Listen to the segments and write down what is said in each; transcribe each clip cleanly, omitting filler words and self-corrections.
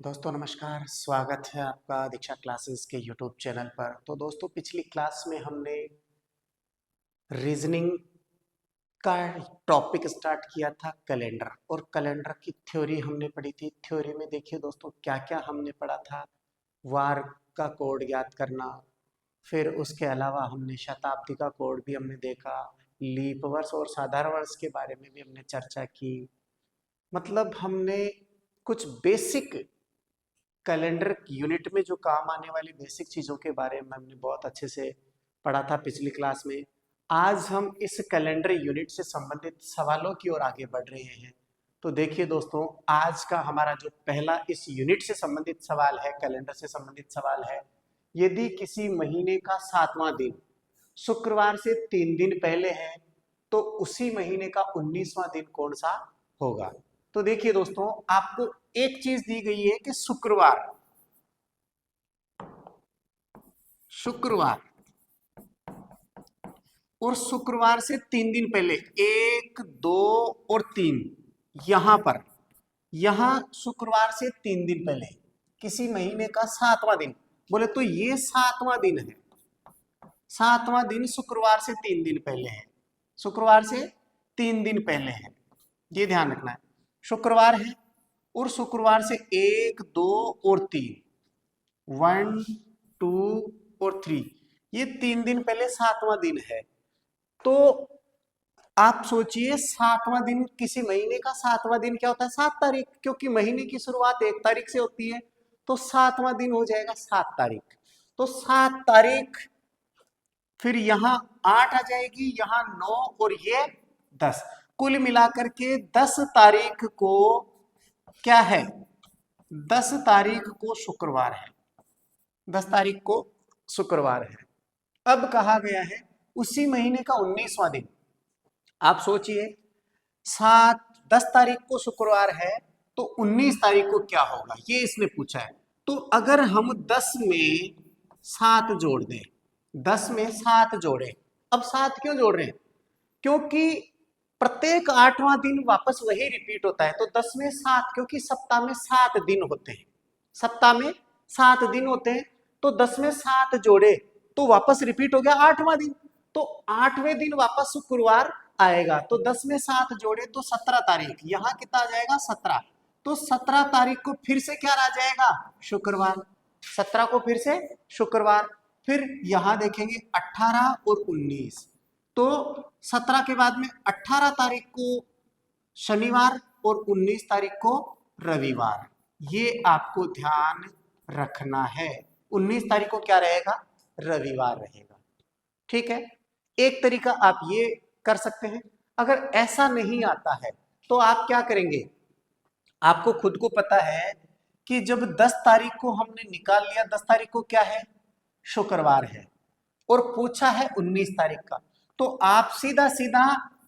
दोस्तों नमस्कार, स्वागत है आपका दीक्षा क्लासेस के यूट्यूब चैनल पर। तो दोस्तों पिछली क्लास में हमने रीजनिंग का टॉपिक स्टार्ट किया था कैलेंडर, और कैलेंडर की थ्योरी हमने पढ़ी थी। थ्योरी में देखिए दोस्तों क्या क्या हमने पढ़ा था। वार का कोड याद करना, फिर उसके अलावा हमने शताब्दी का कोड भी हमने देखा, लीप वर्ष और साधारण वर्ष के बारे में भी हमने चर्चा की। मतलब हमने कुछ बेसिक कैलेंडर यूनिट में जो काम आने वाली बेसिक चीज़ों के बारे में हमने बहुत अच्छे से पढ़ा था पिछली क्लास में। आज हम इस कैलेंडर यूनिट से संबंधित सवालों की ओर आगे बढ़ रहे हैं। तो देखिए दोस्तों, आज का हमारा जो पहला इस यूनिट से संबंधित सवाल है, कैलेंडर से संबंधित सवाल है, यदि किसी महीने का 7वां दिन शुक्रवार से 3 दिन पहले है तो उसी महीने का 19वां दिन कौन सा होगा। तो देखिए दोस्तों, आपको एक चीज दी गई है कि शुक्रवार शुक्रवार और शुक्रवार से 3 दिन पहले 1, 2 और 3, यहां शुक्रवार से 3 दिन पहले किसी महीने का 7वां दिन, बोले तो ये 7वां दिन है। 7वां दिन शुक्रवार से 3 दिन पहले है, शुक्रवार से 3 दिन पहले है, ये ध्यान रखना है। शुक्रवार है और शुक्रवार से 1, 2 और 3, 1, 2 और 3, ये 3 दिन पहले 7वां दिन है। तो आप सोचिए 7वां दिन, किसी महीने का 7वां दिन क्या होता है? 7 तारीख, क्योंकि महीने की शुरुआत 1 तारीख से होती है। तो 7वां दिन हो जाएगा 7 तारीख। तो 7 तारीख, फिर यहां 8 आ जाएगी, यहां 9 और ये 10, कुल मिलाकर के 10 तारीख को क्या है? 10 तारीख को शुक्रवार है, 10 तारीख को शुक्रवार है। अब कहा गया है उसी महीने का 19वां दिन। आप सोचिए 10 तारीख को शुक्रवार है तो 19 तारीख को क्या होगा, ये इसने पूछा है। तो अगर हम 10 में 7 जोड़ दें, 10 में 7 जोड़े, अब 7 क्यों जोड़ रहे हैं? क्योंकि प्रत्येक 8वां दिन वापस वही रिपीट होता है। तो 10 में 7, क्योंकि सप्ताह में 7 दिन होते हैं, सप्ताह में 7 दिन होते हैं। तो 10 में 7 जोड़े तो वापस रिपीट हो गया 8वां दिन, तो 8वें दिन वापस शुक्रवार आएगा। तो 10 में 7 जोड़े तो 17 तारीख, यहां कितना आ जाएगा? 17। तो 17 तारीख को फिर से क्या आ जाएगा? शुक्रवार। 17 को फिर से शुक्रवार। फिर यहां देखेंगे 18 और 19, तो 17 के बाद में 18 तारीख को शनिवार और 19 तारीख को रविवार। ये आपको ध्यान रखना है। 19 तारीख को क्या रहेगा? रविवार रहेगा। ठीक है, एक तरीका आप ये कर सकते हैं। अगर ऐसा नहीं आता है तो आप क्या करेंगे? आपको खुद को पता है कि जब 10 तारीख को हमने निकाल लिया, 10 तारीख को क्या है? शुक्रवार है, और पूछा है 19 तारीख का, तो आप सीधा सीधा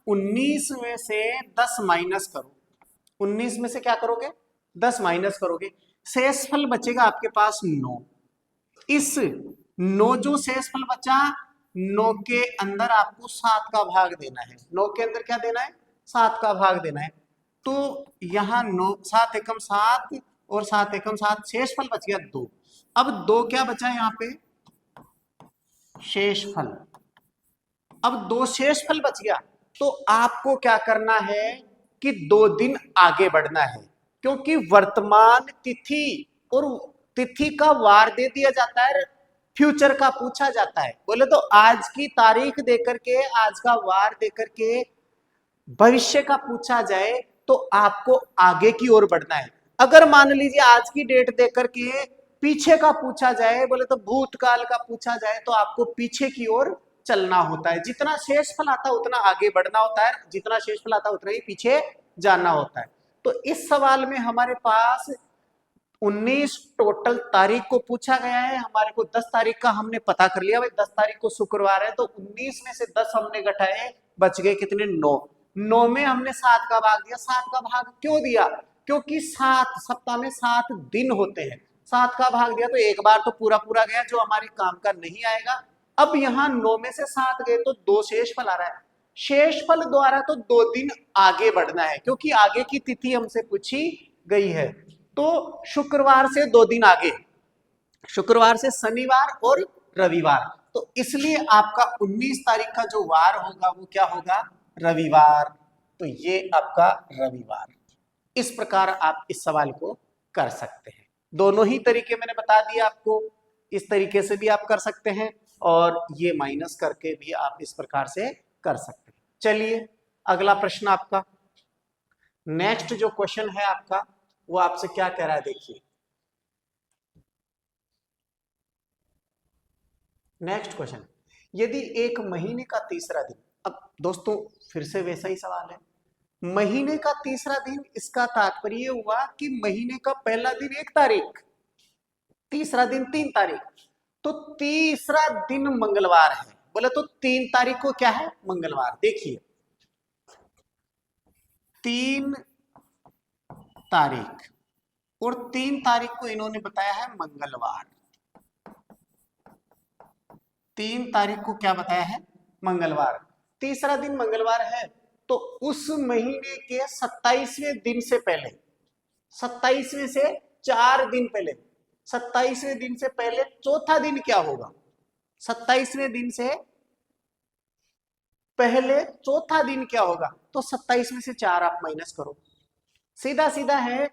19 में से 10 माइनस करो। 19 में से क्या करोगे? 10 माइनस करोगे, शेषफल बचेगा आपके पास 9। इस 9 जो शेषफल बचा, 9 के अंदर आपको 7 का भाग देना है। 9 के अंदर क्या देना है? 7 का भाग देना है। तो यहां 9, 7 एकम 7 और 7 एकम 7, शेषफल बच गया 2। अब 2 क्या बचा है? यहां पे शेषफल। अब 2 शेषफल बच गया, तो आपको क्या करना है कि 2 दिन आगे बढ़ना है, क्योंकि वर्तमान तिथि और तिथि का वार दे दिया जाता है, फ्यूचर का पूछा जाता है। बोले तो आज की तारीख देकर के, आज का वार देकर के भविष्य का पूछा जाए तो आपको आगे की ओर बढ़ना है। अगर मान लीजिए आज की डेट देकर के पीछे का पूछा जाए, बोले तो भूतकाल का पूछा जाए, तो आपको पीछे की ओर चलना होता है। जितना शेषफल आता है उतना आगे बढ़ना होता है, जितना शेषफल आता है उतना ही पीछे जाना होता है। तो इस सवाल में हमारे पास 19 टोटल तारीख को पूछा गया है। हमारे को 10 तारीख का हमने पता कर लिया, भाई 10 तारीख को शुक्रवार है, तो 19 में से 10 हमने घटाए, बच गए कितने? 9। 9 में हमने 7 का भाग दिया। 7 का भाग क्यों दिया? क्योंकि 7 सप्ताह में 7 दिन होते हैं, 7 का भाग दिया तो एक बार तो पूरा पूरा गया, जो हमारे काम का नहीं आएगा। अब यहाँ 9 में से 7 गए तो 2 शेषफल आ रहा है। शेषफल द्वारा तो 2 दिन आगे बढ़ना है, क्योंकि आगे की तिथि हमसे पूछी गई है। तो शुक्रवार से 2 दिन आगे, शुक्रवार से शनिवार और रविवार, तो इसलिए आपका 19 तारीख का जो वार होगा वो क्या होगा, रविवार। तो ये आपका रविवार। इस प्रकार आप इस सवाल को कर सकते हैं। दोनों ही तरीके मैंने बता दिए आपको, इस तरीके से भी आप कर सकते हैं और ये माइनस करके भी आप इस प्रकार से कर सकते हैं। चलिए अगला प्रश्न आपका, नेक्स्ट जो क्वेश्चन है आपका वो आपसे क्या कह रहा है, देखिए नेक्स्ट क्वेश्चन, यदि एक महीने का तीसरा दिन, अब दोस्तों फिर से वैसा ही सवाल है, महीने का तीसरा दिन, इसका तात्पर्य हुआ कि महीने का पहला दिन 1 तारीख, तीसरा दिन 3 तारीख, तो तीसरा दिन मंगलवार है। बोले तो 3 तारीख को क्या है, मंगलवार। देखिए 3 तारीख और 3 तारीख को इन्होंने बताया है मंगलवार, 3 तारीख को क्या बताया है, मंगलवार। तीसरा दिन मंगलवार है, तो उस महीने के 27वें दिन से पहले, 27वें से 4 दिन पहले, 27वें दिन से पहले चौथा दिन क्या होगा, 27वें दिन से पहले चौथा दिन क्या होगा, तो 27 में से 4 आप माइनस करो, सीधा सीधा है।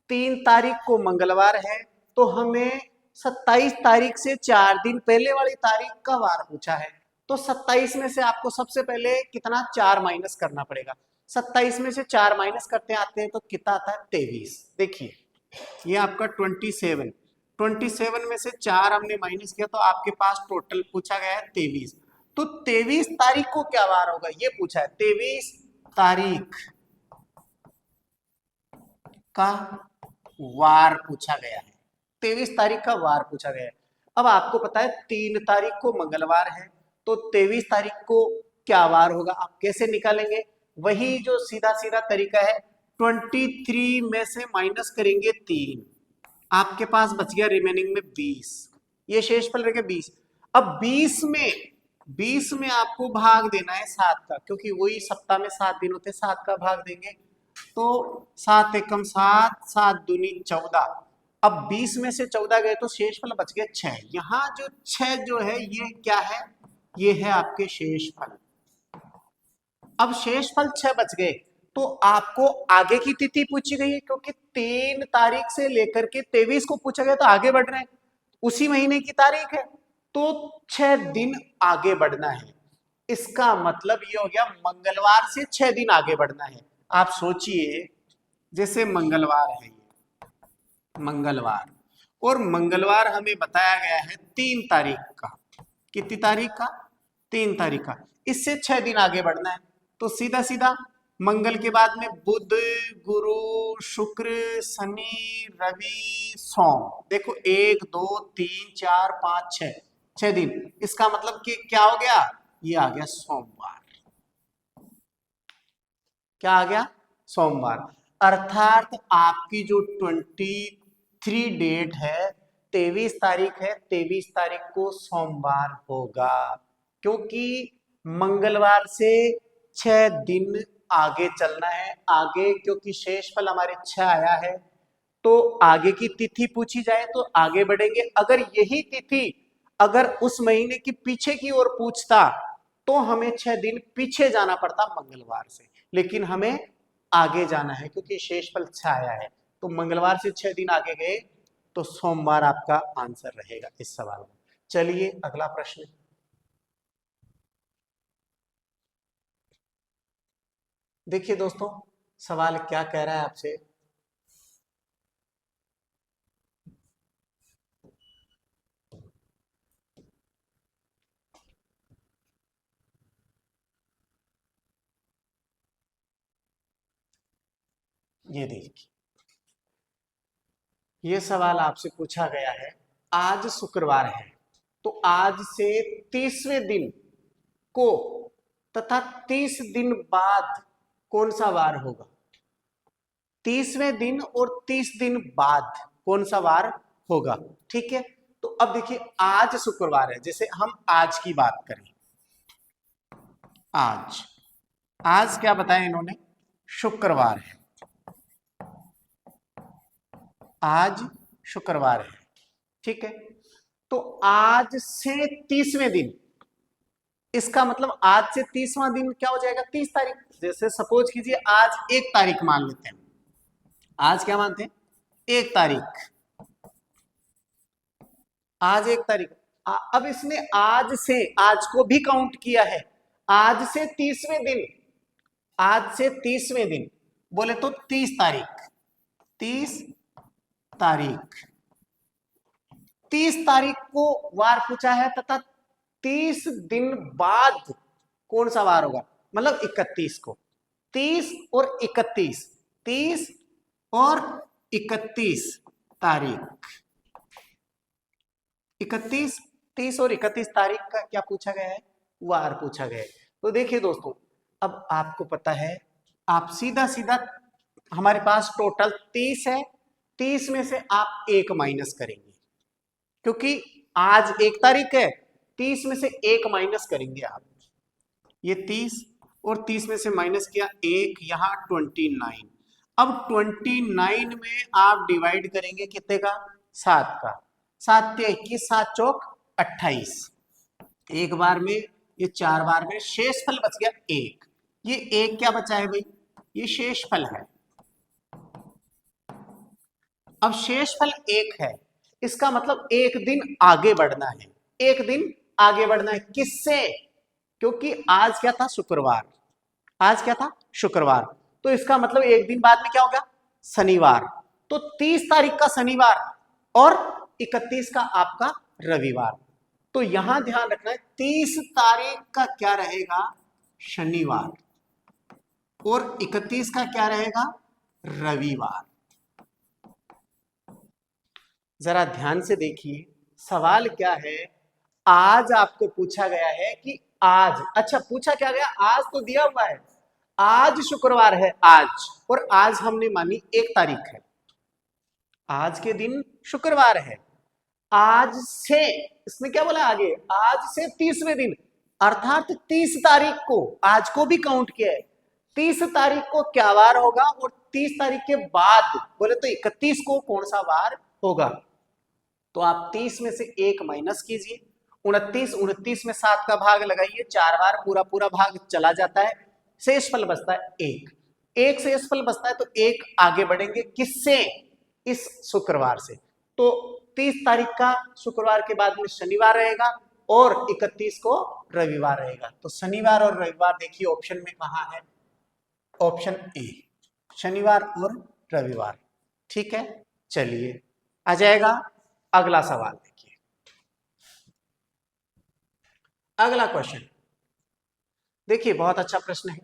3 तारीख को मंगलवार है, तो हमें 27 तारीख से 4 दिन पहले वाली तारीख का वार पूछा है, तो 27 में से आपको सबसे पहले कितना, 4 माइनस करना पड़ेगा। 27 में से 4 माइनस करते आते हैं तो कितना आता है, 23। देखिए ये आपका 27, 27 में से 4 हमने माइनस किया तो आपके पास टोटल पूछा गया है 23। तो 23 तारीख को क्या वार होगा ये पूछा है, 23 तारीख का वार पूछा गया है, 23 तारीख का वार पूछा गया है। अब आपको पता है 3 तारीख को मंगलवार है, तो 23 तारीख को क्या वार होगा, आप कैसे निकालेंगे, वही जो सीधा सीधा तरीका है, 23 में से माइनस करेंगे 3, आपके पास बच गया रिमेनिंग में 20, ये शेषफल रह गया 20। अब 20 में आपको भाग देना है 7 का, क्योंकि वही सप्ताह में 7 दिन होते, 7 का भाग देंगे तो 7 एकम 7, 7 दूनी 14। अब 20 में से 14 गए तो शेषफल बच गए 6। यहाँ जो 6 जो है ये क्या है, ये है आपके शेषफल। अब शेषफल 6 बच गए, तो आपको आगे की तिथि पूछी गई है, क्योंकि 3 तारीख से लेकर के 23 को पूछा गया, तो आगे बढ़ रहे हैं, उसी महीने की तारीख है, तो 6 दिन आगे बढ़ना है। इसका मतलब ये हो गया मंगलवार से 6 दिन आगे बढ़ना है। आप सोचिए जैसे मंगलवार है, ये मंगलवार, और मंगलवार हमें बताया गया है 3 तारीख का, कितनी तारीख का, 3 तारीख का, इससे 6 दिन आगे बढ़ना है। तो सीधा सीधा मंगल के बाद में बुध, गुरु, शुक्र, शनि, रवि, सोम, देखो 1 2 3 4 5 6, 6 दिन। इसका मतलब कि क्या हो गया, ये आ गया सोमवार। क्या आ गया, सोमवार। अर्थात आपकी जो 23 डेट है, 23 तारीख है, 23 तारीख को सोमवार होगा, क्योंकि मंगलवार से 6 दिन आगे चलना है, आगे, क्योंकि शेषफल हमारे 6 आया है, तो आगे की तिथि पूछी जाए तो आगे बढ़ेंगे। अगर यही तिथि अगर उस महीने की पीछे की ओर पूछता तो हमें 6 दिन पीछे जाना पड़ता मंगलवार से, लेकिन हमें आगे जाना है क्योंकि शेषफल 6 आया है, तो मंगलवार से 6 दिन आगे गए तो सोमवार आपका आंसर रहेगा इस सवाल में। चलिए अगला प्रश्न, देखिए दोस्तों सवाल क्या कह रहा है आपसे, ये देखिए, ये सवाल आपसे पूछा गया है, आज शुक्रवार है, तो आज से 30वें दिन को तथा 30 दिन बाद कौन सा वार होगा, 30वें दिन और 30 दिन बाद कौन सा वार होगा, ठीक है। तो अब देखिए आज शुक्रवार है, जैसे हम आज की बात करें, आज आज क्या बताया इन्होंने, शुक्रवार है, आज शुक्रवार है, ठीक है। तो आज से 30वें दिन, इसका मतलब आज से 30वां दिन क्या हो जाएगा, 30 तारीख। जैसे सपोज कीजिए आज 1 तारीख मान लेते हैं, आज क्या मानते हैं, 1 तारीख, आज 1 तारीख। अब इसने आज से, आज को भी काउंट किया है, आज से 30वें दिन, आज से 30वें दिन बोले तो 30 तारीख, 30 तारीख, 30 तारीख को वार पूछा है तथा 30 दिन बाद कौन सा वार होगा, मतलब 31 को, 30 और 31, 30 और 31 तारीख, 31, 30 और 31 तारीख का क्या पूछा गया है, वार पूछा गया है। तो देखिए दोस्तों, अब आपको पता है, आप सीधा सीधा, हमारे पास टोटल 30 है, 30 में से आप 1 माइनस करेंगे, क्योंकि आज 1 तारीख है, 30 में से 1 माइनस करेंगे आप, ये 30 और 30 में से माइनस किया 1, यहाँ 29। अब 29 में आप डिवाइड करेंगे कितने का, 7 का, 7 के 21, 7 चौक 28, एक बार में, ये 4 बार में, शेष फल बच गया 1। ये 1 क्या बचा है भाई, ये शेष फल है। अब शेष फल 1 है, इसका मतलब 1 दिन आगे बढ़ना है, 1 दिन आगे बढ़ना है, किससे, क्योंकि आज क्या था, शुक्रवार, आज क्या था, शुक्रवार, तो इसका मतलब 1 दिन बाद में क्या हो गया, शनिवार। तो 30 तारीख का शनिवार और 31 का आपका रविवार। तो यहां ध्यान रखना है, 30 तारीख का क्या रहेगा, शनिवार, और 31 का क्या रहेगा, रविवार। जरा ध्यान से देखिए, सवाल क्या है, आज आपको पूछा गया है कि आज, अच्छा पूछा क्या गया, आज तो दिया हुआ है, आज शुक्रवार है आज, और आज हमने मानी 1 तारीख है, आज के दिन शुक्रवार है, आज से, इसमें क्या बोला आगे, आज से 30वें दिन, अर्थात 30 तारीख को, आज को भी काउंट किया है, 30 तारीख को क्या वार होगा, और 30 तारीख के बाद बोले तो 31 को कौन सा वार होगा। तो आप 30 में से 1 माइनस कीजिए, 29, 29 में 7 का भाग लगाइए, 4 बार पूरा पूरा भाग चला जाता है, शेष फल बचता है 1, 1 शेष फल बचता है, तो 1 आगे बढ़ेंगे, किससे, इस शुक्रवार से। तो 30 तारीख का शुक्रवार के बाद में शनिवार रहेगा, और 31 को रविवार रहेगा। तो शनिवार और रविवार देखिए ऑप्शन में कहां है, ऑप्शन ए, शनिवार और रविवार, ठीक है। चलिए आ जाएगा अगला सवाल, देखिए अगला क्वेश्चन, देखिए बहुत अच्छा प्रश्न है।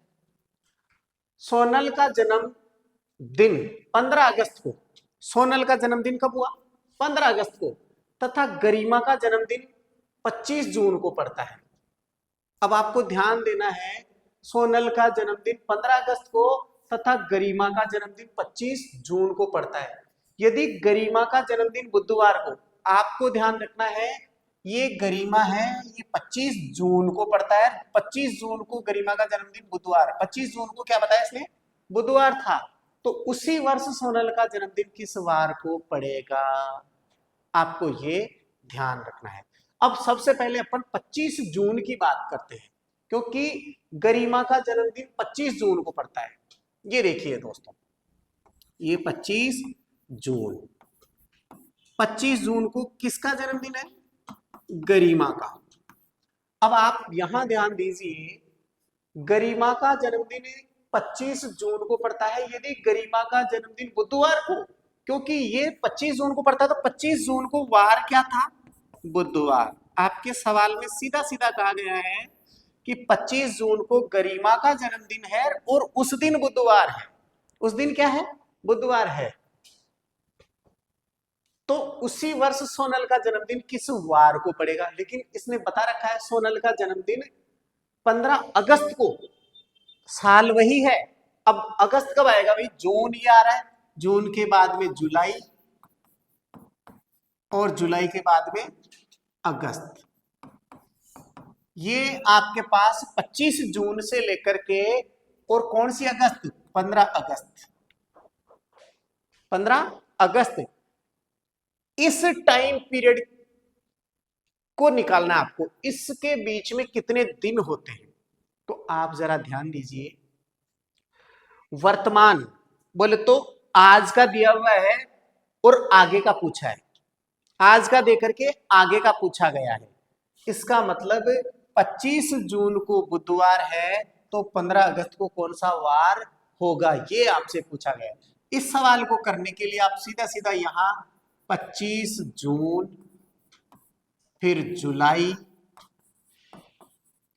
सोनल का जन्म दिन 15 अगस्त को, सोनल का जन्मदिन कब हुआ, 15 अगस्त को, तथा गरिमा का जन्मदिन 25 जून को पड़ता है। अब आपको ध्यान देना है, सोनल का जन्मदिन 15 अगस्त को तथा गरिमा का जन्मदिन 25 जून को पड़ता है। यदि गरिमा का जन्मदिन बुधवार को, आपको ध्यान रखना है, ये गरिमा है, ये 25 जून को पड़ता है, 25 जून को गरिमा का जन्मदिन बुधवार, 25 जून को क्या बताया इसने, बुधवार था, तो उसी वर्ष सोनल का जन्मदिन किस वार को पड़ेगा, आपको ये ध्यान रखना है। अब सबसे पहले अपन 25 जून की बात करते हैं, क्योंकि गरिमा का जन्मदिन 25 जून को पड़ता है। ये देखिए दोस्तों, ये 25 जून, 25 जून को किसका जन्मदिन है, गरिमा का। अब आप यहां ध्यान दीजिए, गरिमा का जन्मदिन 25 जून को पड़ता है, यदि गरिमा का जन्मदिन बुधवार को, क्योंकि ये 25 जून को पड़ता है, तो 25 जून को वार क्या था, बुधवार। आपके सवाल में सीधा सीधा कहा गया है कि 25 जून को गरिमा का जन्मदिन है और उस दिन बुधवार है, उस दिन क्या है, बुधवार है, तो उसी वर्ष सोनल का जन्मदिन किस वार को पड़ेगा। लेकिन इसने बता रखा है सोनल का जन्मदिन 15 अगस्त को, साल वही है। अब अगस्त कब आएगा भाई, जून ही आ रहा है, जून के बाद में जुलाई, और जुलाई के बाद में अगस्त। ये आपके पास 25 जून से लेकर के, और कौन सी अगस्त, 15 अगस्त, 15 अगस्त, इस टाइम पीरियड को निकालना है आपको, इसके बीच में कितने दिन होते हैं। तो आप जरा ध्यान दीजिए, वर्तमान बोले तो आज का दिया हुआ है और आगे का पूछा है, आज का देकर के आगे का पूछा गया है। इसका मतलब 25 जून को बुधवार है तो 15 अगस्त को कौन सा वार होगा, ये आपसे पूछा गया है। इस सवाल को करने के लिए आप सीधा सीधा यहां 25 जून, फिर जुलाई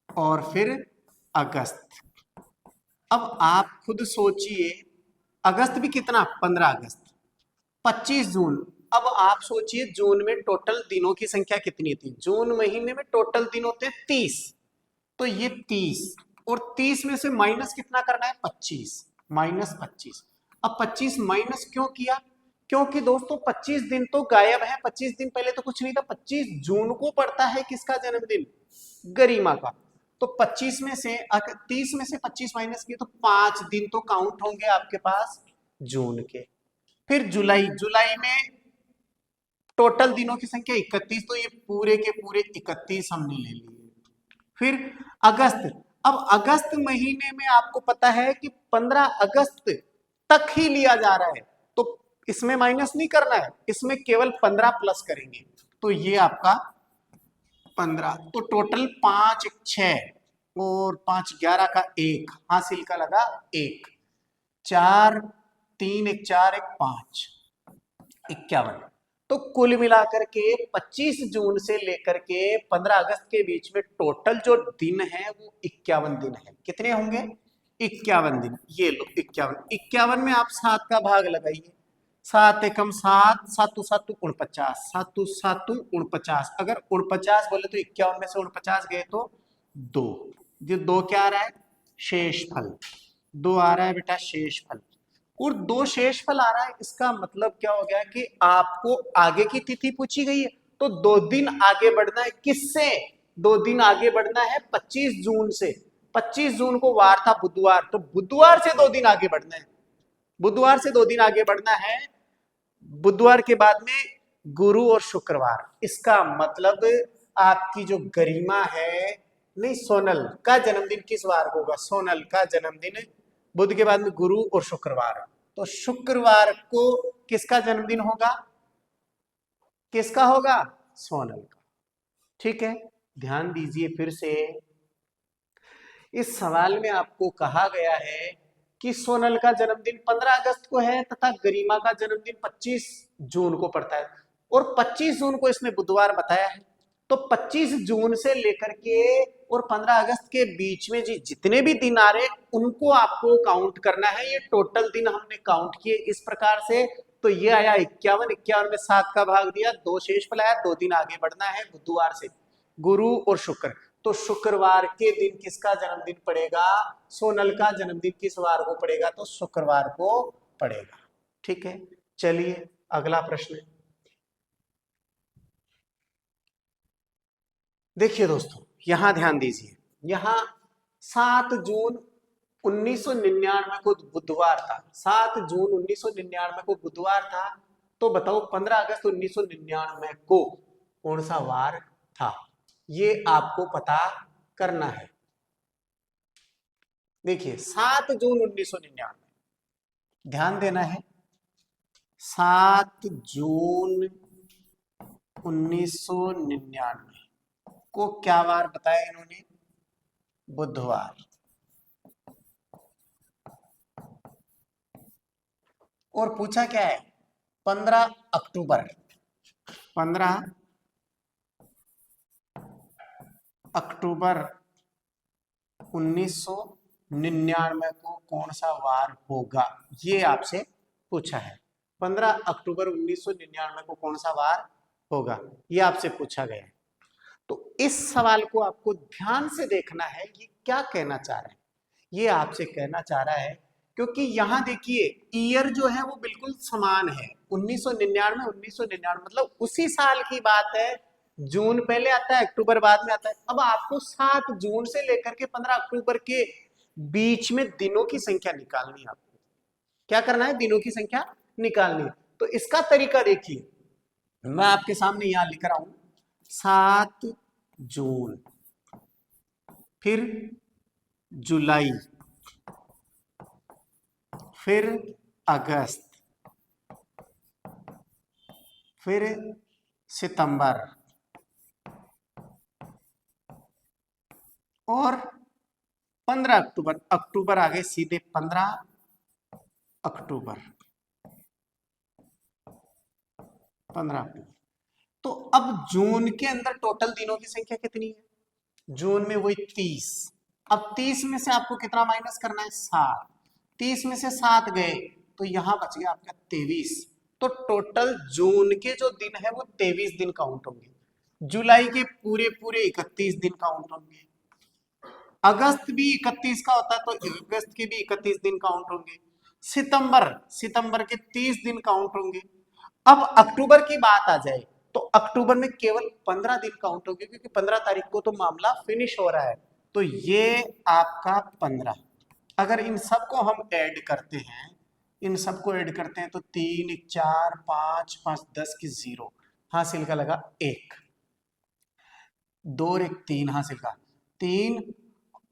और फिर अगस्त। अब आप खुद सोचिए, अगस्त भी कितना, 15 अगस्त, 25 जून। अब आप सोचिए जून में टोटल दिनों की संख्या कितनी थी, जून महीने में टोटल दिन होते हैं 30, तो ये 30 और 30 में से माइनस कितना करना है, 25, माइनस 25। अब 25 माइनस क्यों किया, क्योंकि दोस्तों 25 दिन तो गायब है, 25 दिन पहले तो कुछ नहीं था। 25 जून को पड़ता है किसका जन्मदिन, गरिमा का। तो 25 में से 30 में से 25 माइनस किए तो 5 दिन तो काउंट होंगे आपके पास जून के। फिर जुलाई, जुलाई में टोटल दिनों की संख्या 31, तो ये पूरे के पूरे 31 हमने ले लिए। फिर अगस्त, अब अगस्त महीने में आपको पता है कि 15 अगस्त तक ही लिया जा रहा है, तो इसमें माइनस नहीं करना है, इसमें केवल 15 प्लस करेंगे, तो ये आपका 15, तो टोटल 5 6 और 5 11 का 1 हासिल का लगा 1, 4 3 1 4 1 5 51। तो कुल मिलाकर के 25 जून से लेकर के 15 अगस्त के बीच में टोटल जो दिन है वो 51 दिन है। कितने होंगे, 51 दिन। ये लो 51, 51 में आप 7 का भाग लगाइए, 7 एकम 7, 7 7 49, 7 7 49। अगर 49 बोले तो 51 में से 49 गए तो 2, जो 2 क्या आ रहा है, शेष फल 2 आ रहा है बेटा, शेष फल। और 2 शेष फल आ रहा है, इसका मतलब क्या हो गया कि आपको आगे की तिथि पूछी गई है, तो 2 दिन आगे बढ़ना है। किससे 2 दिन आगे बढ़ना है, 25 जून से। 25 जून को वार था बुधवार, तो बुधवार से 2 दिन आगे बढ़ना है, बुधवार से 2 दिन आगे बढ़ना है। बुधवार के बाद में गुरु और शुक्रवार, इसका मतलब आपकी जो गरिमा है, नहीं सोनल का जन्मदिन किस वार को होगा, सोनल का जन्मदिन बुध के बाद में गुरु और शुक्रवार, तो शुक्रवार को किसका जन्मदिन होगा, किसका होगा, सोनल का। ठीक है, ध्यान दीजिए फिर से, इस सवाल में आपको कहा गया है कि सोनल का जन्मदिन 15 अगस्त को है तथा गरिमा का जन्मदिन 25 जून को पड़ता है, और 25 जून को इसमें बुधवार बताया है। तो 25 जून से लेकर के और 15 अगस्त के बीच में जी जितने भी दिन आ रहे उनको आपको काउंट करना है। ये टोटल दिन हमने काउंट किए इस प्रकार से, तो ये आया 51, 51 में 7 का भाग दिया, 2 शेष फल आया, 2 दिन आगे बढ़ना है बुधवार से, गुरु और शुक्र। तो शुक्रवार के दिन किसका जन्मदिन पड़ेगा, सोनल का जन्मदिन किस वार को पड़ेगा, तो शुक्रवार को पड़ेगा। ठीक है, चलिए अगला प्रश्न देखिए दोस्तों, यहां ध्यान दीजिए, यहां 7 जून 1999 को बुधवार था, 7 जून 1999 को बुधवार था, तो बताओ 15 अगस्त 1999 को कौन सा वार था, ये आपको पता करना है। देखिए 7 जून 1999, ध्यान देना है, 7 जून 1999 को क्या वार बताया इन्होंने, बुधवार। और पूछा क्या है, 15 अक्टूबर, 15 अक्टूबर 1999 को कौन सा वार होगा, ये आपसे पूछा है। 15 अक्टूबर 1999 को कौन सा वार होगा, ये आपसे पूछा गया है। तो इस सवाल को आपको ध्यान से देखना है, ये क्या कहना चाह रहा है। ये आपसे कहना चाह रहा है, क्योंकि यहां देखिए ईयर जो है वो बिल्कुल समान है, 1999 1999, मतलब उसी साल की बात है। जून पहले आता है, अक्टूबर बाद में आता है। अब आपको 7 जून से लेकर के 15 अक्टूबर के बीच में दिनों की संख्या निकालनी है। आपको क्या करना है, दिनों की संख्या निकालनी है। तो इसका तरीका देखिए, मैं आपके सामने यहां लिख रहा हूं 7 जून, फिर जुलाई, फिर अगस्त, फिर सितंबर और 15 अक्टूबर। अक्टूबर आ गए सीधे 15 अक्टूबर, 15 अक्टूबर। तो अब जून के अंदर टोटल दिनों की संख्या कितनी है? जून में वही 30। अब 30 में से आपको कितना माइनस करना है? 7। 30 में से 7 गए तो यहां बच गया आपका 23। तो टोटल जून के जो दिन है वो 23 दिन काउंट होंगे। जुलाई के पूरे पूरे 31 दिन काउंट होंगे। अगस्त भी 31 का होता है तो अगस्त के भी 31 दिन काउंट होंगे। सितंबर सितंबर के 30 दिन काउंट होंगे। अब अक्टूबर की बात आ जाए तो अक्टूबर में केवल 15 दिन काउंट होंगे, क्योंकि 15 तारीख को तो मामला फिनिश हो रहा है। तो ये आपका 15। अगर इन सबको हम ऐड करते हैं, इन सबको ऐड करते हैं तो 3 1 4 5 5 10 की 0 हासिल का लगा 1, 2 1 3 हासिल का 3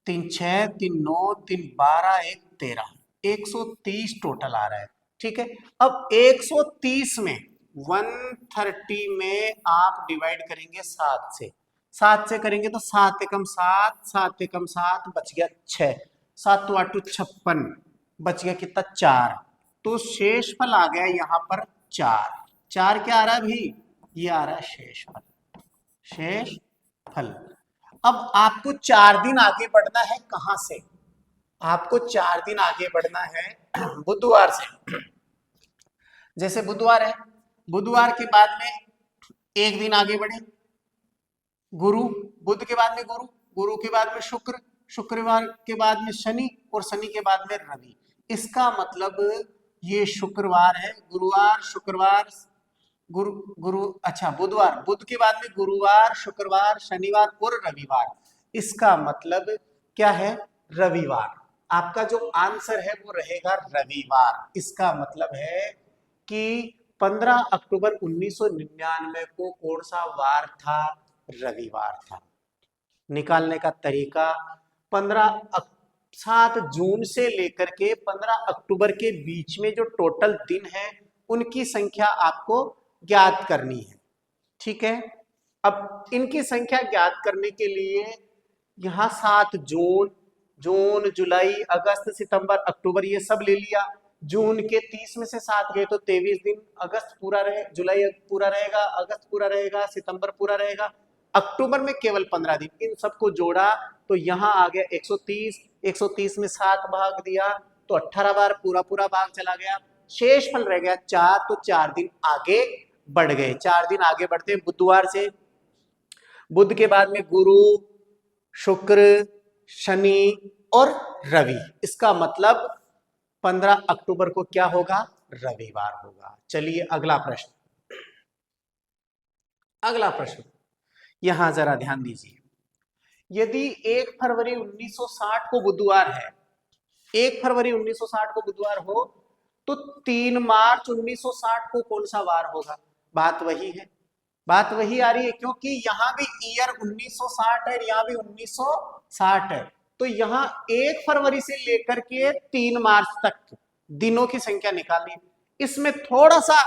3 6 3 9 3 12 1 13, 130 टोटल आ रहा है। ठीक है, अब 130 में 130 में आप डिवाइड करेंगे 7 से। 7 से करेंगे तो 7 एकम 7, 7 एकम 7 बच गया 6, 7 8 56, बच गया कितना? 4। तो शेषफल आ गया यहाँ पर 4। 4 क्या आ रहा है भाई? ये आ रहा है शेषफल, शेष फल। अब आपको 4 दिन आगे बढ़ना है। कहां से? आपको 4 दिन आगे बढ़ना है बुधवार से। जैसे बुधवार है, बुधवार के बाद में एक दिन आगे बढ़े गुरु, बुध के बाद में गुरु, गुरु के बाद में शुक्र, शुक्रवार के बाद में शनि और शनि के बाद में रवि। इसका मतलब ये शुक्रवार है, गुरुवार शुक्रवार गुरु गुरु अच्छा बुधवार, बुध के बाद में गुरुवार शुक्रवार शनिवार और रविवार। इसका मतलब क्या है? रविवार। आपका जो आंसर है वो रहेगा रविवार। इसका मतलब है कि 15 अक्टूबर 1999 को कौन सा वार था? रविवार था। निकालने का तरीका, 7 जून से लेकर के 15 अक्टूबर के बीच में जो टोटल दिन है उनकी संख्या आपको ज्ञात करनी है। ठीक है, अब इनकी संख्या ज्ञात करने के लिए यहां 7 जून, जून जुलाई अगस्त सितंबर अक्टूबर ये सब ले लिया। जून के 30 में से 7 गए तो 23 दिन। अगस्त पूरा रहे, जुलाई पूरा रहेगा, अगस्त पूरा रहेगा, सितंबर पूरा रहेगा, अक्टूबर में केवल 15 दिन। इन सबको जोड़ा तो यहां आ गया 130। 130 में 7 भाग दिया तो 18 बार पूरा पूरा भाग चला गया, शेष फल रह गया 4। तो 4 दिन आगे बढ़ गए। 4 दिन आगे बढ़ते बुधवार से, बुध के बाद में गुरु शुक्र शनि और रवि। इसका मतलब 15 अक्टूबर को क्या होगा? रविवार होगा। चलिए अगला प्रश्न, अगला प्रश्न यहां जरा ध्यान दीजिए। यदि 1 फरवरी 1960 को बुधवार है, 1 फरवरी 1960 को बुधवार हो तो 3 मार्च 1960 को कौन सा वार होगा? बात वही है, बात वही आ रही है, क्योंकि यहां भी ईयर 1960 है, यहां भी 1960 है। तो यहां 1 फरवरी से लेकर के 3 मार्च तक दिनों की संख्या निकालनी है। इसमें थोड़ा सा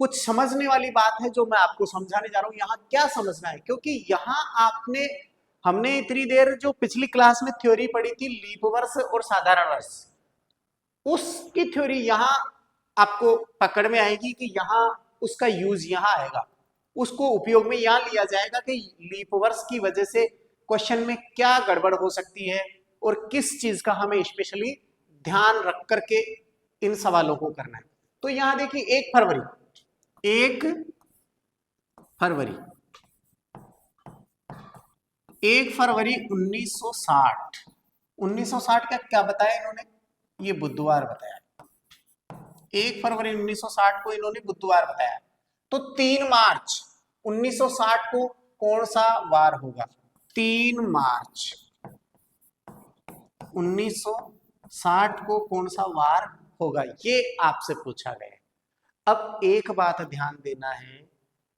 कुछ समझने वाली बात है जो मैं आपको समझाने जा रहा हूं। यहां क्या समझना है, क्योंकि यहां हमने इतनी देर जो पिछली क्लास में थ्योरी पढ़ी थी लीप वर्ष और साधारण वर्ष, उसकी थ्योरी यहां आपको पकड़ में आएगी कि यहां उसका यूज यहां आएगा, उसको उपयोग में यहां लिया जाएगा कि लीप वर्ष की वजह से क्वेश्चन में क्या गड़बड़ हो सकती है और किस चीज का हमें स्पेशली ध्यान रख करके इन सवालों को करना है। तो यहां देखिए 1 फरवरी, 1 फरवरी 1 फरवरी 1960, 1960 का क्या बताया इन्होंने? ये बुधवार बताया। 1 फरवरी 1960 को इन्होंने बुधवार बताया। तो 3 मार्च 1960 को कौन सा वार होगा? 3 मार्च 1960 को कौन सा वार होगा, ये आपसे पूछा गया। अब एक बात ध्यान देना है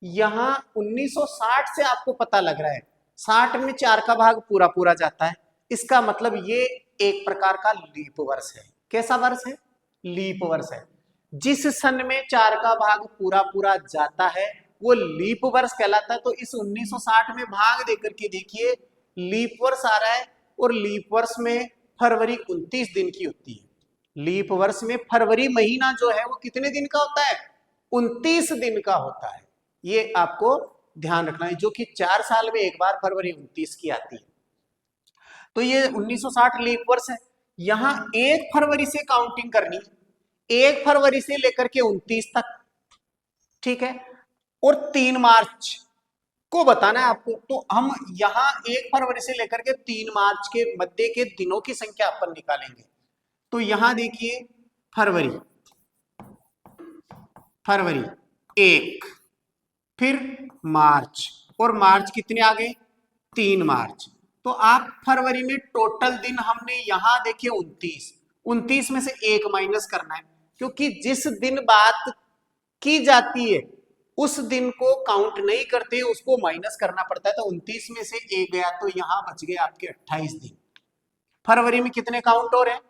यहां 1960 से आपको पता लग रहा है 60 में 4 का भाग पूरा पूरा जाता है, इसका मतलब ये एक प्रकार का लीप वर्ष है। कैसा वर्ष है? लीप वर्ष है। जिस सन में 4 का भाग पूरा पूरा जाता है वो लीप वर्ष कहलाता है। तो इस 1960 में भाग देकर के देखिए लीप वर्ष आ रहा है, और लीप वर्ष में फरवरी 29 दिन की होती है। लीप वर्ष में फरवरी महीना जो है वो कितने दिन का होता है? 29 दिन का होता है। ये आपको ध्यान रखना है, जो कि 4 साल में एक बार फरवरी 29 की आती है। तो ये 1960 लीप वर्ष है। यहां 1 फरवरी से काउंटिंग करनी, 1 फरवरी से लेकर के 29 तक, ठीक है, और 3 मार्च को बताना है आपको। तो हम यहां 1 फरवरी से लेकर के 3 मार्च के मध्य के दिनों की संख्या अपन निकालेंगे। तो यहां देखिए फरवरी, फरवरी 1, फिर मार्च, और मार्च कितने आ गए? 3 मार्च। तो आप फरवरी में टोटल दिन हमने यहां देखे 29, 29 में से 1 माइनस करना है, क्योंकि जिस दिन बात की जाती है उस दिन को काउंट नहीं करते, उसको माइनस करना पड़ता है। तो 29 में से 1 गया तो यहां बच गए आपके 28 दिन। फरवरी में कितने काउंट हो रहे हैं?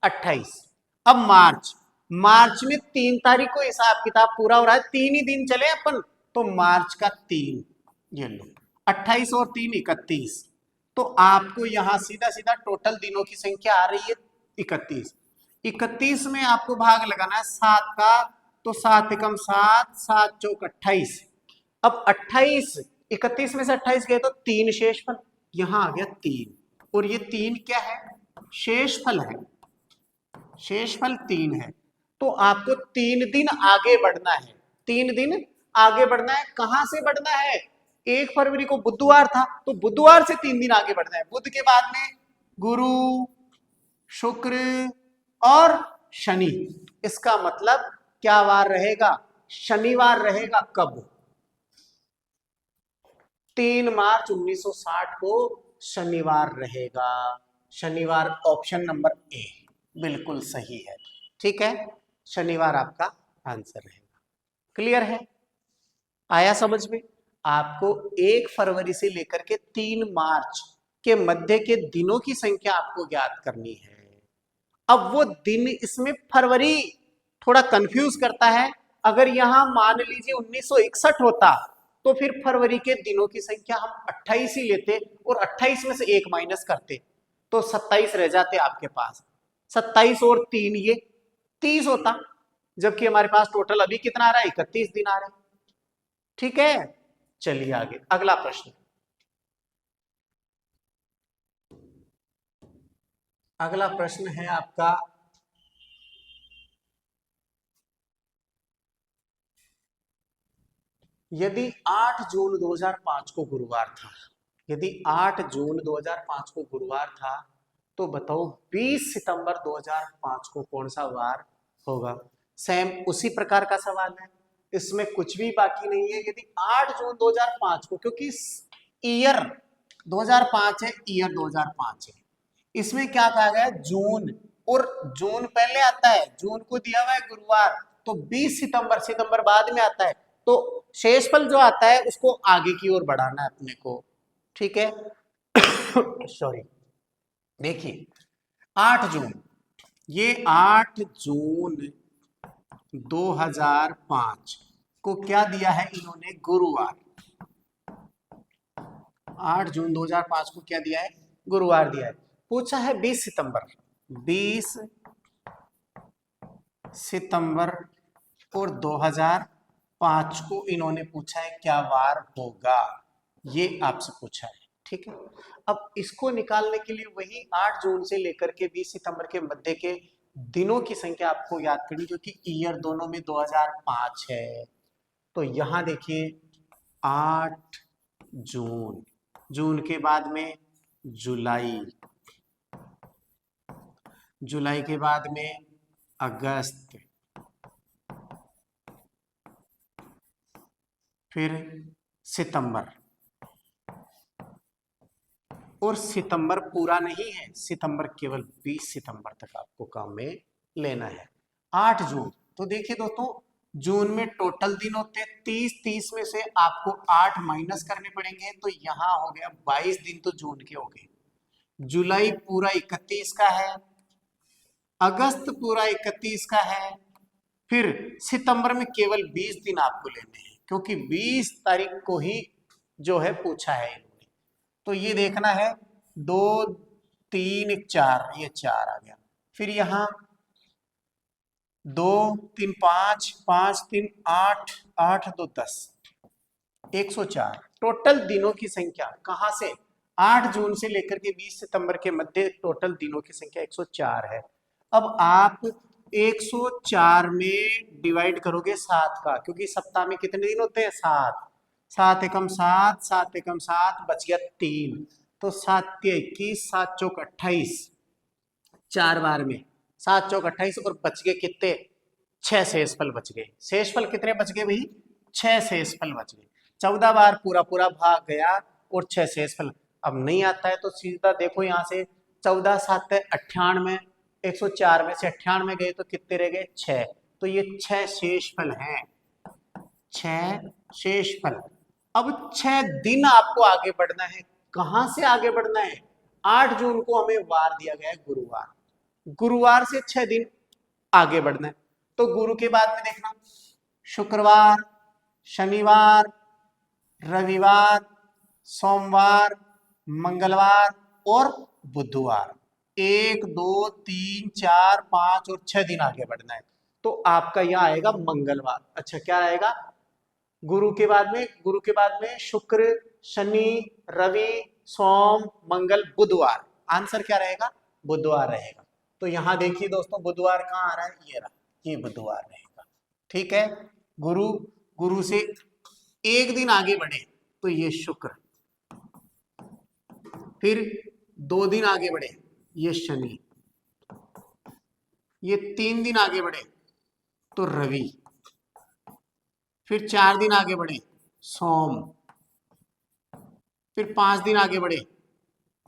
28। अब मार्च, मार्च में 3 तारीख को हिसाब किताब पूरा हो रहा है, 3 ही दिन चले अपन, तो मार्च का 3, ये लो 28 और 3 31। तो आपको यहां सीधा सीधा टोटल दिनों की संख्या आ रही है 31। 31 में आपको भाग लगाना है 7 का, तो 7 एकम 7, 7 चौक 28। अब 28, 31 में से 28 गए तो 3 शेषफल, यहां आ गया 3, और ये 3 क्या है? शेषफल है। शेषफल 3 है। तो आपको 3 दिन आगे बढ़ना है, 3 दिन आगे बढ़ना है। कहां से बढ़ना है? 1 फरवरी को बुधवार था, तो बुधवार से 3 दिन आगे बढ़ना है। बुध के बाद में गुरु, शुक्र और शनि। इसका मतलब क्या वार रहेगा? शनिवार रहेगा। कब? 3 मार्च 1960 को शनिवार रहेगा। शनिवार ऑप्शन नंबर ए बिल्कुल सही है। ठीक है, शनिवार आपका आंसर रहेगा। क्लियर है? आया समझ में? आपको 1 फरवरी से लेकर के 3 मार्च के मध्य के दिनों की संख्या आपको ज्ञात करनी है। अब वो दिन, इसमें फरवरी थोड़ा कंफ्यूज करता है। अगर यहां मान लीजिए 1961 होता तो फिर फरवरी के दिनों की संख्या हम 28 ही लेते, और 28 में से 1 माइनस करते, तो 27 रह जाते आपके पास। 27 और 3 ये 30 होता, जबकि हमारे पास टोटल अभी कितना आ रहा है? 31 दिन आ रहे हैं। ठीक है, चलिए आगे अगला प्रश्न। अगला प्रश्न है आपका, यदि 8 जून 2005 को गुरुवार था, यदि 8 जून 2005 को गुरुवार था, तो बताओ 20 सितंबर 2005 को कौन सा वार होगा? सेम उसी प्रकार का सवाल है, इसमें कुछ भी बाकी नहीं है। यदि 8 जून 2005 को, क्योंकि ईयर 2005 है, ईयर 2005 है, इसमें क्या कहा गया? जून, और जून पहले आता है, जून को दिया हुआ है गुरुवार, तो 20 सितंबर, सितंबर बाद में आता है, तो शेषफल जो आता है उसको आगे की ओर बढ़ाना है अपने को। ठीक है सॉरी, देखिए 8 जून, ये 8 जून 2005 को क्या दिया है इन्होंने? गुरुवार। 8 जून 2005 को क्या दिया है? गुरुवार दिया है। पूछा है 20 सितंबर, 20 सितंबर और 2005 को इन्होंने पूछा है क्या वार होगा, ये आपसे पूछा है। ठीक है, अब इसको निकालने के लिए वही 8 जून से लेकर के 20 सितंबर के मध्य के दिनों की संख्या आपको याद करनी, जो कि ईयर दोनों में 2005 है। तो यहां देखिए 8 जून, जून के बाद में जुलाई, जुलाई के बाद में अगस्त, फिर सितंबर, और सितंबर पूरा नहीं है, सितंबर केवल 20 सितंबर तक आपको काम में लेना है। 8 जून, तो देखिए दोस्तों जून में टोटल दिन होते हैं 30 में से आपको 8 माइनस करने पड़ेंगे, तो यहाँ हो गया 22 दिन तो जून के हो गए। जुलाई पूरा 31 का है, अगस्त पूरा 31 का है, फिर सितंबर में केवल 20 दिन आपको लेने हैं, क्योंकि 20 तारीख को ही जो है पूछा है इन्होंने। तो ये देखना है 2 3 4, ये 4 आ गया। फिर यहाँ 2 3 5 5 3 8 8 2 10, 104 टोटल दिनों की संख्या। कहां से? 8 जून से लेकर के 20 सितंबर के मध्य टोटल दिनों की संख्या 104 है। अब आप 104 में डिवाइड करोगे 7 का, क्योंकि सप्ताह में कितने दिन होते हैं? 7। 7 एकम 7, 7 एकम 7, बच गया 3, तो 7 के 21, 7 चौक 28, 4 बार में 7 चौक 28, और बच गए कितने? 6 शेषफल बच गए। शेषफल कितने बच गए भाई? 6 शेषफल बच गए। 14 बार पूरा पूरा भाग गया और 6 शेषफल। अब नहीं आता है तो सीधा देखो यहाँ से 14 7 98, 104 में से 98 गए तो कितने रह गए? 6। तो ये 6 शेषफल हैं, 6 शेषफल। अब 6 दिन आपको आगे बढ़ना है। कहां से आगे बढ़ना है? 8 जून को हमें वार दिया गया है गुरुवार, गुरुवार से 6 दिन आगे बढ़ना है। तो गुरु के बाद में देखना शुक्रवार, शनिवार, रविवार, सोमवार, मंगलवार और बुधवार। 1 2 3 4 5 और 6 दिन आगे बढ़ना है। तो आपका यह आएगा मंगलवार। अच्छा, क्या आएगा? गुरु के बाद में शुक्र, शनि, रवि, सोम, मंगल, बुधवार। आंसर क्या रहेगा? बुधवार रहेगा। तो यहां देखिए दोस्तों, बुधवार कहाँ आ रहा है? ये रहा, ये बुधवार रहेगा। ठीक है, गुरु, गुरु से एक दिन आगे बढ़े तो ये शुक्र, फिर 2 दिन आगे बढ़े ये शनि, ये 3 दिन आगे बढ़े तो रवि, फिर 4 दिन आगे बढ़े सोम, फिर 5 दिन आगे बढ़े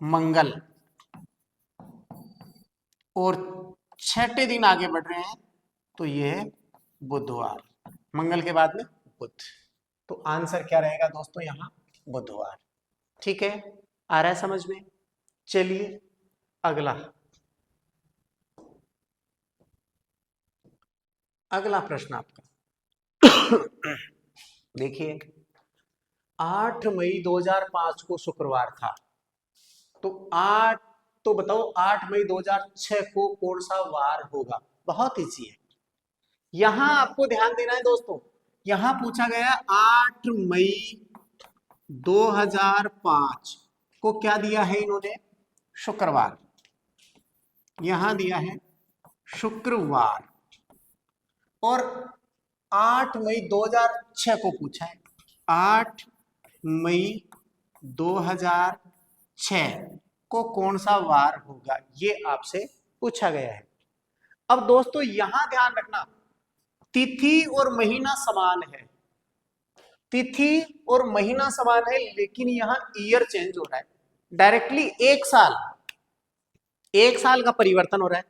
मंगल, और 6ठे दिन आगे बढ़ रहे हैं तो ये है बुधवार। मंगल के बाद में बुध। तो आंसर क्या रहेगा दोस्तों? यहां बुधवार। ठीक है, आ रहा है समझ में? चलिए अगला, अगला प्रश्न आपका देखिए, 8 मई 2005 को शुक्रवार था, तो 8, तो बताओ 8 मई 2006 को कौन सा वार होगा? बहुत इजी है। यहां आपको ध्यान देना है दोस्तों, यहां पूछा गया 8 मई 2005 को क्या दिया है इन्होंने? शुक्रवार। यहां दिया है शुक्रवार, और 8 मई 2006 को पूछा है। 8 मई 2006 को कौन सा वार होगा, ये आपसे पूछा गया है। अब दोस्तों यहां ध्यान रखना, तिथि और महीना समान है, तिथि और महीना समान है, लेकिन यहां ईयर चेंज हो रहा है। डायरेक्टली एक साल का परिवर्तन हो रहा है।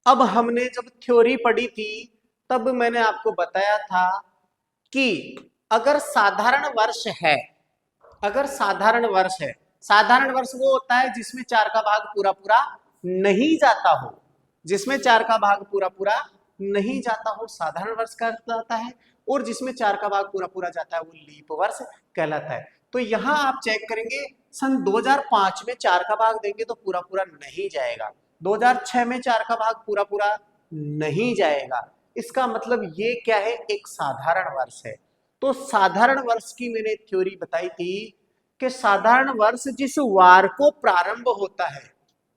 अब हमने जब थ्योरी पढ़ी थी तब मैंने आपको बताया था कि अगर साधारण वर्ष है, अगर साधारण वर्ष है, साधारण वर्ष वो होता है जिसमें 4 का भाग पूरा पूरा नहीं जाता हो, जिसमें 4 का भाग पूरा पूरा नहीं जाता हो साधारण वर्ष कहलाता है, और जिसमें 4 का भाग पूरा पूरा जाता है वो लीप वर्ष कहलाता है। तो यहां आप चेक करेंगे, सन 2005 में 4 का भाग देंगे तो पूरा पूरा नहीं जाएगा, 2006 में 4 का भाग पूरा पूरा नहीं जाएगा। इसका मतलब ये क्या है? एक साधारण वर्ष है। तो साधारण वर्ष की मैंने थ्योरी बताई थी कि साधारण वर्ष जिस वार को प्रारंभ होता है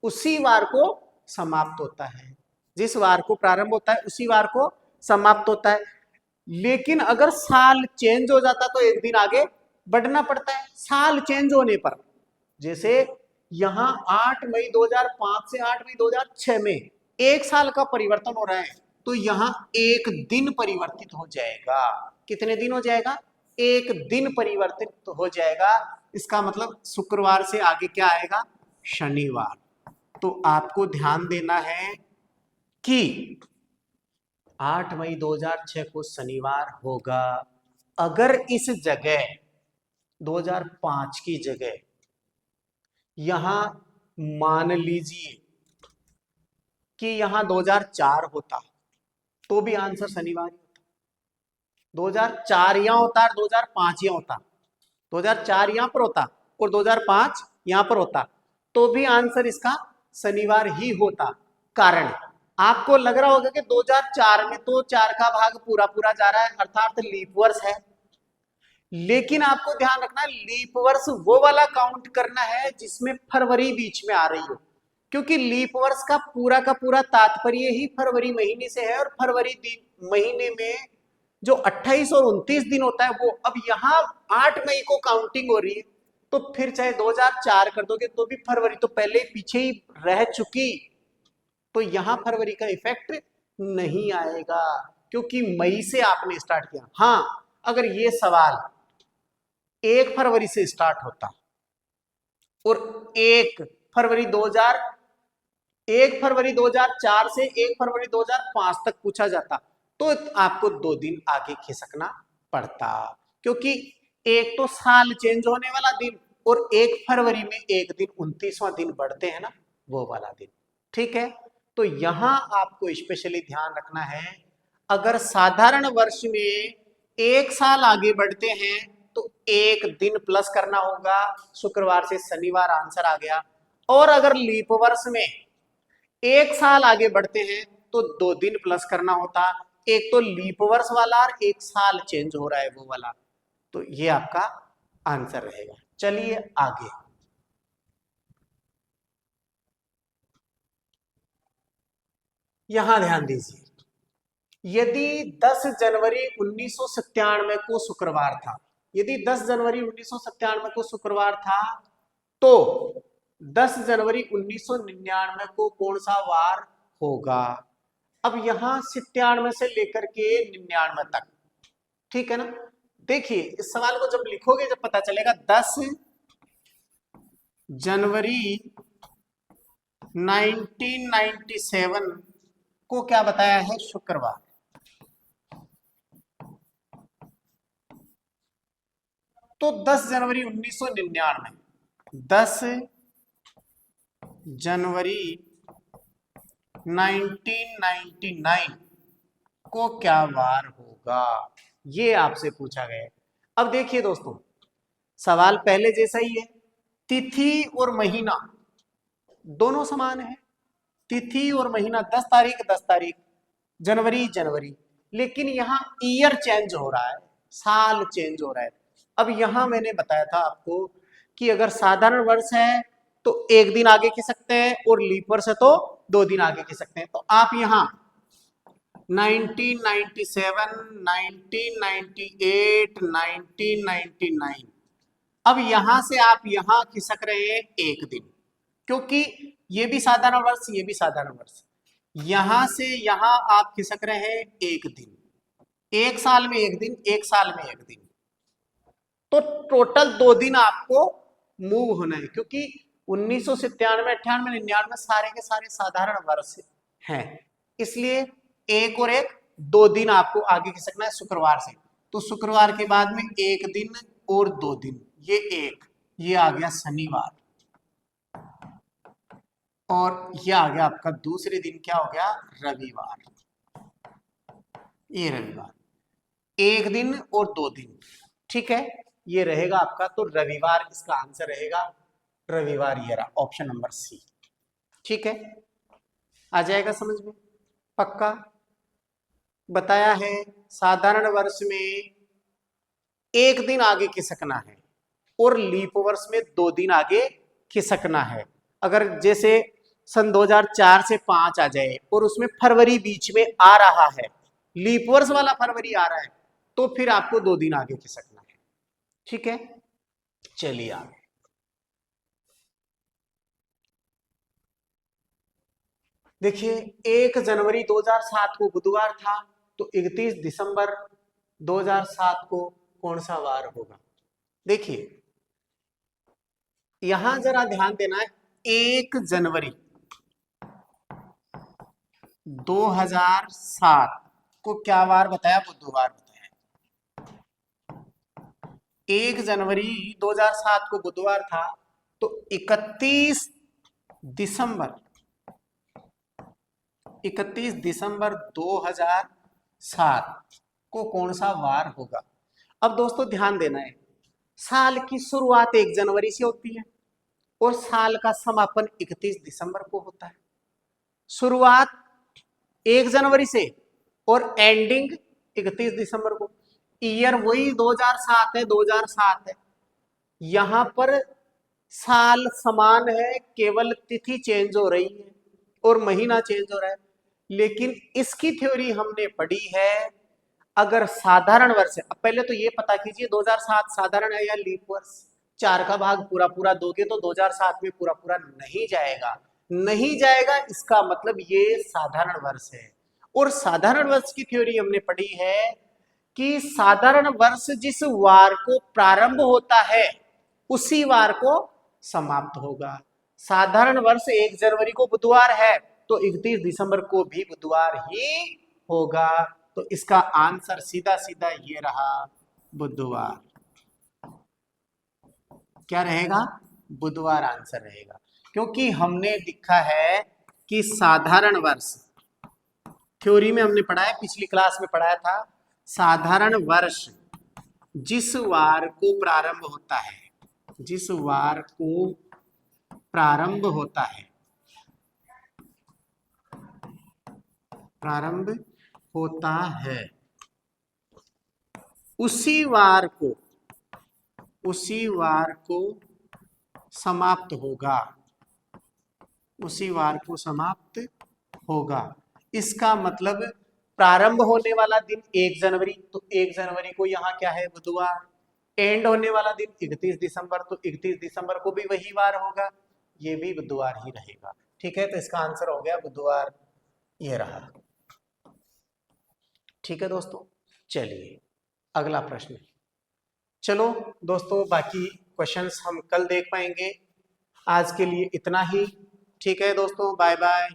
उसी वार को समाप्त होता है, जिस वार को प्रारंभ होता है उसी वार को समाप्त होता है। लेकिन अगर साल चेंज हो जाता तो एक दिन आगे बढ़ना पड़ता है साल चेंज होने पर। जैसे यहां 8 मई 2005 से 8 मई 2006 में एक साल का परिवर्तन हो रहा है, तो यहां एक दिन परिवर्तित हो जाएगा। कितने दिन हो जाएगा? एक दिन परिवर्तित हो जाएगा। इसका मतलब शुक्रवार से आगे क्या आएगा? शनिवार। तो आपको ध्यान देना है कि 8 मई 2006 को शनिवार होगा। अगर इस जगह 2005 की जगह यहां मान लीजिए कि यहां 2004 होता तो भी आंसर शनिवार ही होता। 2004 यहां होता और 2005 यहां होता, 2004 यहां पर होता और 2005 यहां पर होता तो भी आंसर इसका शनिवार ही होता। कारण आपको लग रहा होगा कि 2004 में तो 4 का भाग पूरा पूरा जा रहा है अर्थात लीप वर्ष है, लेकिन आपको ध्यान रखना लीप वर्ष वो वाला काउंट करना है जिसमें फरवरी बीच में आ रही हो, क्योंकि लीप वर्ष का पूरा तात्पर्य ही फरवरी महीने से है और फरवरी महीने में जो 28 और 29 दिन होता है वो अब यहाँ 8 मई को काउंटिंग हो रही है, तो फिर चाहे 2004 कर दोगे तो भी फरवरी तो पहले पीछे ही रह चुकी, तो यहां फरवरी का इफेक्ट नहीं आएगा क्योंकि मई से आपने स्टार्ट किया। हाँ, अगर ये सवाल 1 फरवरी से स्टार्ट होता और 1 फरवरी 2004 से 1 फरवरी 2005 तक पूछा जाता तो आपको 2 दिन आगे खिसकना पड़ता, क्योंकि एक तो साल चेंज होने वाला दिन और 1 फरवरी में एक दिन 29वां दिन बढ़ते हैं ना, वो वाला दिन। ठीक है, तो यहां आपको स्पेशली ध्यान रखना है, अगर साधारण वर्ष में 1 साल आगे बढ़ते हैं तो 1 दिन प्लस करना होगा, शुक्रवार से शनिवार आंसर आ गया। और अगर लीप वर्ष में 1 साल आगे बढ़ते हैं तो 2 दिन प्लस करना होता, एक तो लीप वर्ष वाला और 1 साल चेंज हो रहा है वो वाला, तो ये आपका आंसर रहेगा। चलिए आगे, यहां ध्यान दीजिए, यदि 10 जनवरी 1997 को शुक्रवार था, यदि 10 जनवरी 1997 को शुक्रवार था तो 10 जनवरी 1999 को कौन सा वार होगा। अब यहां 97 से लेकर के 99 तक, ठीक है ना। देखिए इस सवाल को जब लिखोगे जब पता चलेगा 10 जनवरी 1997 को क्या बताया है, शुक्रवार। तो 10 जनवरी 1999, 10 जनवरी 1999 को क्या वार होगा, ये आपसे पूछा गया है। अब देखिए दोस्तों, सवाल पहले जैसा ही है, तिथि और महीना दोनों समान है, तिथि और महीना 10 तारीख 10 तारीख, जनवरी जनवरी, लेकिन यहां ईयर चेंज हो रहा है, साल चेंज हो रहा है। अब यहां मैंने बताया था आपको कि अगर साधारण वर्ष है तो 1 दिन आगे खिसकते हैं और लीप वर्ष है तो 2 दिन आगे खिसकते हैं। तो आप यहां 1997, 1998, 1999, अब यहां से आप यहां खिसक रहे हैं 1 दिन, क्योंकि ये भी साधारण वर्ष ये भी साधारण वर्ष, यहां से यहां आप खिसक रहे हैं 1 दिन, 1 साल में 1 दिन, 1 साल में 1 दिन, तो टोटल 2 दिन आपको मूव होना है, क्योंकि 1997, 98, 99 सारे के सारे साधारण वर्ष हैं, इसलिए 1 और 1 2 दिन आपको आगे खिसकना है शुक्रवार से। तो शुक्रवार के बाद में 1 दिन और 2 दिन, ये 1, ये आ गया शनिवार, और ये आ गया आपका दूसरे दिन क्या हो गया, रविवार। ये रविवार 1 दिन और 2 दिन, ठीक है, ये रहेगा आपका। तो रविवार इसका आंसर रहेगा, रविवार ये रहा ऑप्शन नंबर सी। ठीक है, आ जाएगा समझ में, पक्का। बताया है साधारण वर्ष में 1 दिन आगे खिसकना है और लीप वर्ष में 2 दिन आगे खिसकना है। अगर जैसे सन 2004 से 5 आ जाए और उसमें फरवरी बीच में आ रहा है, लीप वर्ष वाला फरवरी आ रहा है, तो फिर आपको 2 दिन आगे खिसकना है। ठीक है, चलिए आगे। देखिए 1 जनवरी 2007 को बुधवार था, तो 31 दिसंबर 2007 को कौन सा वार होगा। देखिए यहां जरा ध्यान देना है, 1 जनवरी 2007 को क्या वार बताया? बुधवार बताया। 1 जनवरी 2007 को बुधवार था, तो 31 दिसंबर 2007 को कौन सा वार होगा? अब दोस्तों ध्यान देना है, साल की शुरुआत 1 जनवरी से होती है और साल का समापन 31 दिसंबर को होता है। शुरुआत 1 जनवरी से और एंडिंग 31 दिसंबर को। ईयर वही 2007 है, 2007 है। यहां पर साल समान है, केवल तिथि चेंज हो रही है और महीना चेंज हो रहा है। लेकिन इसकी थ्योरी हमने पढ़ी है, अगर साधारण वर्ष है, अब पहले तो ये पता कीजिए 2007 साधारण है या लीप वर्ष। 4 का भाग पूरा पूरा दोगे तो 2007 में पूरा पूरा नहीं जाएगा, नहीं जाएगा, इसका मतलब ये साधारण वर्ष है। और साधारण वर्ष की थ्योरी हमने पढ़ी है कि साधारण वर्ष जिस वार को प्रारंभ होता है उसी वार को समाप्त होगा। साधारण वर्ष 1 जनवरी को बुधवार है तो 31 दिसंबर को भी बुधवार ही होगा। तो इसका आंसर सीधा सीधा ये रहा, बुधवार। क्या रहेगा? बुधवार आंसर रहेगा, क्योंकि हमने लिखा है कि साधारण वर्ष, थ्योरी में हमने पढ़ा है, पिछली क्लास में पढ़ाया था, साधारण वर्ष जिस वार को प्रारंभ होता है, जिस वार को प्रारंभ होता है, प्रारंभ होता है, उसी वार को समाप्त होगा, उसी वार को समाप्त होगा। इसका मतलब प्रारंभ होने वाला दिन 1 जनवरी, तो 1 जनवरी को यहाँ क्या है? बुधवार। एंड होने वाला दिन 31 दिसंबर, तो 31 दिसंबर को भी वही वार होगा, ये भी बुधवार ही रहेगा। ठीक है, तो इसका आंसर हो गया बुधवार, ये रहा। ठीक है दोस्तों, चलिए अगला प्रश्न। चलो दोस्तों, बाकी क्वेश्चंस हम कल देख पाएंगे। आज के लिए इतना ही। ठीक है दोस्तों, बाय बाय।